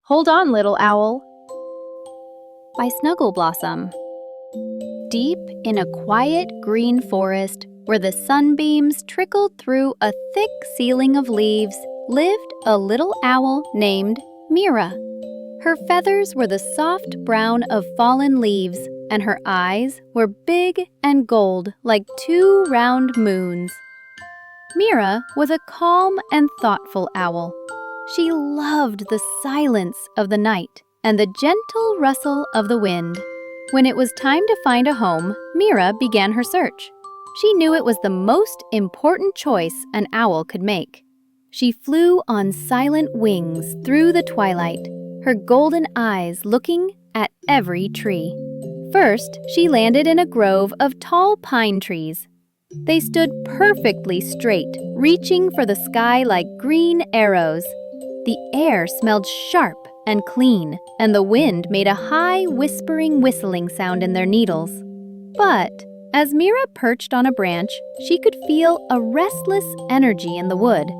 Hold on, little owl. By Snuggle. Deep in a quiet green forest where the sunbeams trickled through a thick ceiling of leaves lived a little owl named Mira. Her feathers were the soft brown of fallen leaves, and her eyes were big and gold like two round moons. Mira was a calm and thoughtful owl. She loved the silence of the night and the gentle rustle of the wind. When it was time to find a home, Mira began her search. She knew it was the most important choice an owl could make. She flew on silent wings through the twilight, her golden eyes looking at every tree. First, she landed in a grove of tall pine trees. They stood perfectly straight, reaching for the sky like green arrows. The air smelled sharp and clean, and the wind made a high, whistling sound in their needles. But as Mira perched on a branch, she could feel a restless energy in the wood.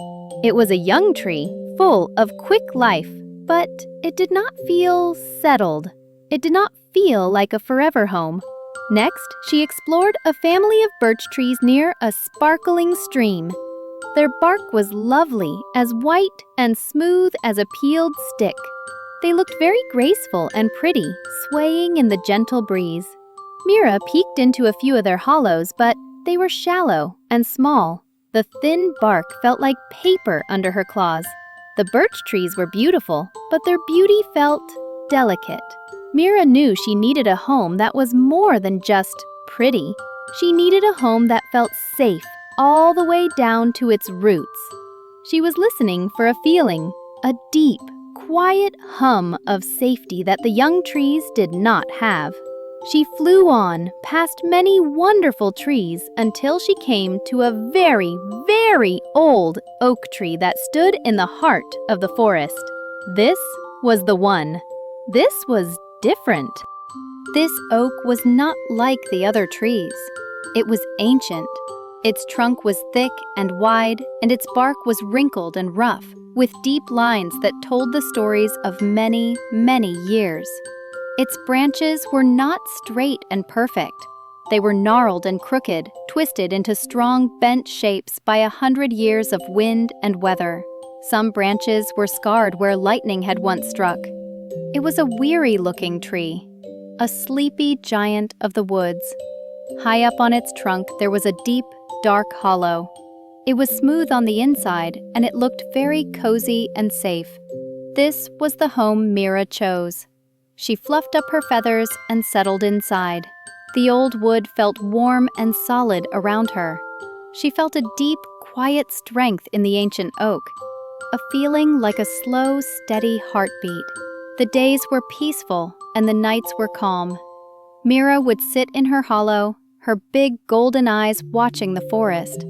It was a young tree, full of quick life, but it did not feel settled. It did not feel like a forever home. Next, she explored a family of birch trees near a sparkling stream. Their bark was lovely, as white and smooth as a peeled stick. They looked very graceful and pretty, swaying in the gentle breeze. Mira peeked into a few of their hollows, but they were shallow and small. The thin bark felt like paper under her claws. The birch trees were beautiful, but their beauty felt delicate. Mira knew she needed a home that was more than just pretty. She needed a home that felt safe all the way down to its roots. She was listening for a feeling, a deep, quiet hum of safety that the young trees did not have. She flew on past many wonderful trees until she came to a very, very old oak tree that stood in the heart of the forest. This was the one. This was different. This oak was not like the other trees. It was ancient. Its trunk was thick and wide, and its bark was wrinkled and rough, with deep lines that told the stories of many, many years. Its branches were not straight and perfect. They were gnarled and crooked, twisted into strong, bent shapes by 100 years of wind and weather. Some branches were scarred where lightning had once struck. It was a weary-looking tree, a sleepy giant of the woods. High up on its trunk there was a deep, dark hollow. It was smooth on the inside, and it looked very cozy and safe. This was the home Mira chose. She fluffed up her feathers and settled inside. The old wood felt warm and solid around her. She felt a deep, quiet strength in the ancient oak, a feeling like a slow, steady heartbeat. The days were peaceful, and the nights were calm. Mira would sit in her hollow, her big golden eyes watching the forest.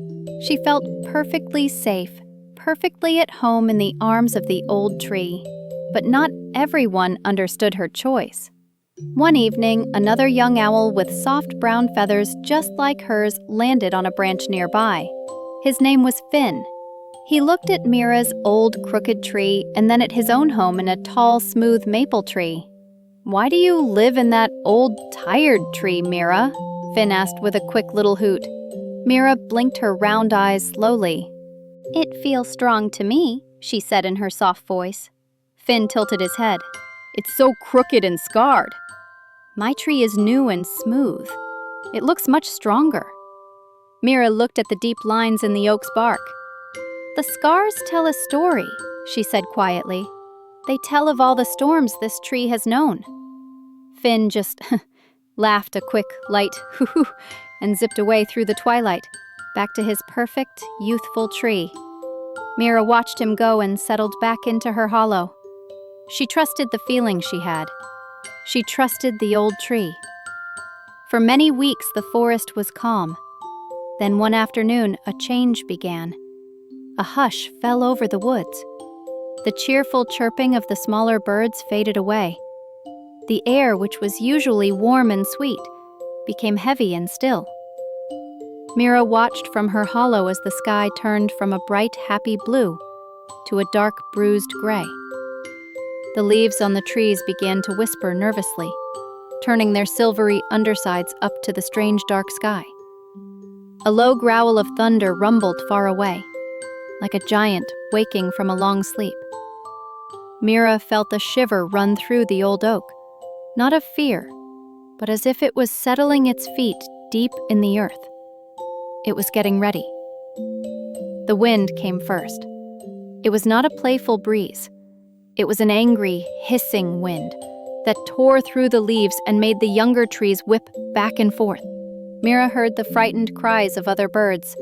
She felt perfectly safe, perfectly at home in the arms of the old tree. But not everyone understood her choice. One evening, another young owl with soft brown feathers just like hers landed on a branch nearby. His name was Finn. He looked at Mira's old crooked tree and then at his own home in a tall, smooth maple tree. "Why do you live in that old, tired tree, Mira?" Finn asked with a quick little hoot. Mira blinked her round eyes slowly. "It feels strong to me," she said in her soft voice. Finn tilted his head. "It's so crooked and scarred." "My tree is new and smooth. It looks much stronger." Mira looked at the deep lines in the oak's bark. "The scars tell a story," she said quietly. "They tell of all the storms this tree has known." Finn just laughed a quick, light hoo-hoo and zipped away through the twilight, back to his perfect, youthful tree. Mira watched him go and settled back into her hollow. She trusted the feeling she had. She trusted the old tree. For many weeks, the forest was calm. Then one afternoon, a change began. A hush fell over the woods. The cheerful chirping of the smaller birds faded away. The air, which was usually warm and sweet, became heavy and still. Mira watched from her hollow as the sky turned from a bright, happy blue to a dark, bruised gray. The leaves on the trees began to whisper nervously, turning their silvery undersides up to the strange dark sky. A low growl of thunder rumbled far away, like a giant waking from a long sleep. Mira felt a shiver run through the old oak, not of fear, but as if it was settling its feet deep in the earth. It was getting ready. The wind came first. It was not a playful breeze. It was an angry, hissing wind that tore through the leaves and made the younger trees whip back and forth. Mira heard the frightened cries of other birds.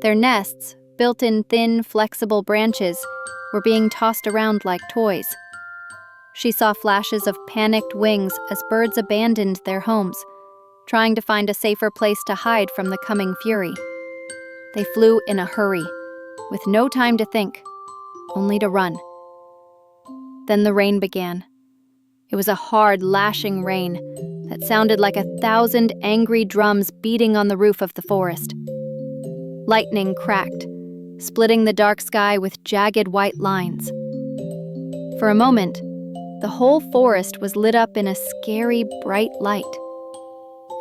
Their nests, built in thin, flexible branches, were being tossed around like toys. She saw flashes of panicked wings as birds abandoned their homes, trying to find a safer place to hide from the coming fury. They flew in a hurry, with no time to think, only to run. Then the rain began. It was a hard, lashing rain that sounded like 1,000 angry drums beating on the roof of the forest. Lightning cracked, splitting the dark sky with jagged white lines. For a moment, the whole forest was lit up in a scary, bright light,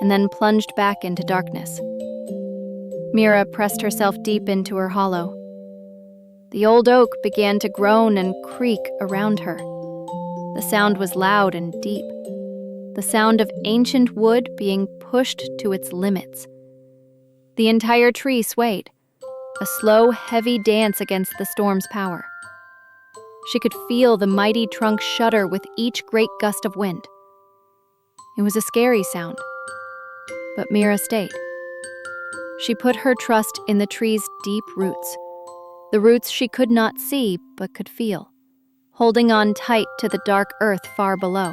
and then plunged back into darkness. Mira pressed herself deep into her hollow. The old oak began to groan and creak around her. The sound was loud and deep, the sound of ancient wood being pushed to its limits. The entire tree swayed, a slow, heavy dance against the storm's power. She could feel the mighty trunk shudder with each great gust of wind. It was a scary sound, but Mira stayed. She put her trust in the tree's deep roots, the roots she could not see but could feel, holding on tight to the dark earth far below.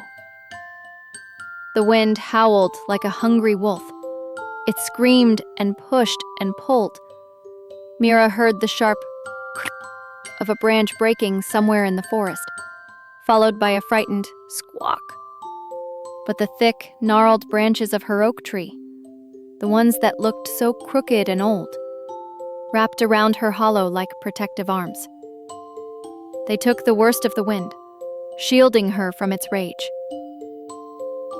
The wind howled like a hungry wolf. It screamed and pushed and pulled. Mira heard the sharp of a branch breaking somewhere in the forest, followed by a frightened squawk. But the thick, gnarled branches of her oak tree, the ones that looked so crooked and old, wrapped around her hollow like protective arms. They took the worst of the wind, shielding her from its rage.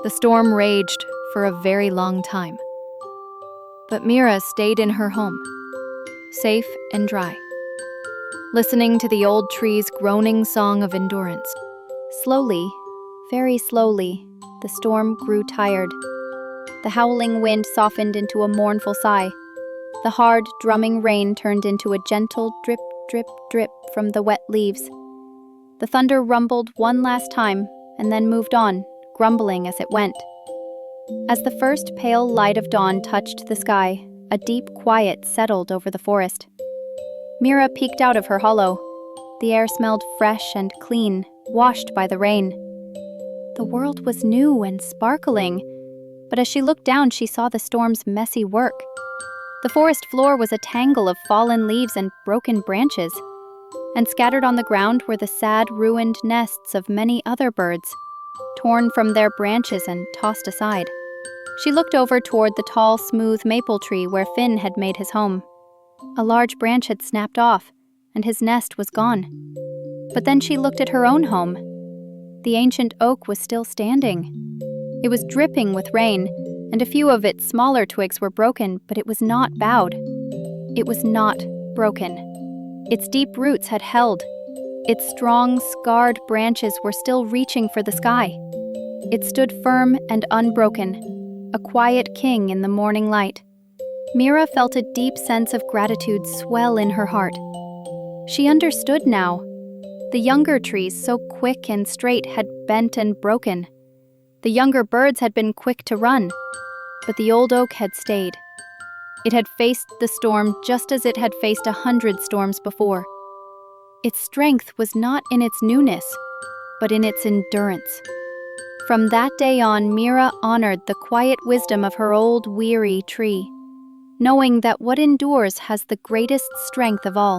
The storm raged for a very long time, but Mira stayed in her home, safe and dry, listening to the old tree's groaning song of endurance. Slowly, very slowly, the storm grew tired. The howling wind softened into a mournful sigh. The hard, drumming rain turned into a gentle drip, drip, drip from the wet leaves. The thunder rumbled one last time and then moved on, grumbling as it went. As the first pale light of dawn touched the sky, a deep quiet settled over the forest. Mira peeked out of her hollow. The air smelled fresh and clean, washed by the rain. The world was new and sparkling, but as she looked down, she saw the storm's messy work. The forest floor was a tangle of fallen leaves and broken branches, and scattered on the ground were the sad, ruined nests of many other birds, torn from their branches and tossed aside. She looked over toward the tall, smooth maple tree where Finn had made his home. A large branch had snapped off, and his nest was gone. But then she looked at her own home. The ancient oak was still standing. It was dripping with rain, and a few of its smaller twigs were broken, but it was not bowed. It was not broken. Its deep roots had held. Its strong, scarred branches were still reaching for the sky. It stood firm and unbroken, a quiet king in the morning light. Mira felt a deep sense of gratitude swell in her heart. She understood now. The younger trees, so quick and straight, had bent and broken. The younger birds had been quick to run, but the old oak had stayed. It had faced the storm just as it had faced 100 storms before. Its strength was not in its newness, but in its endurance. From that day on, Mira honored the quiet wisdom of her old, weary tree, knowing that what endures has the greatest strength of all.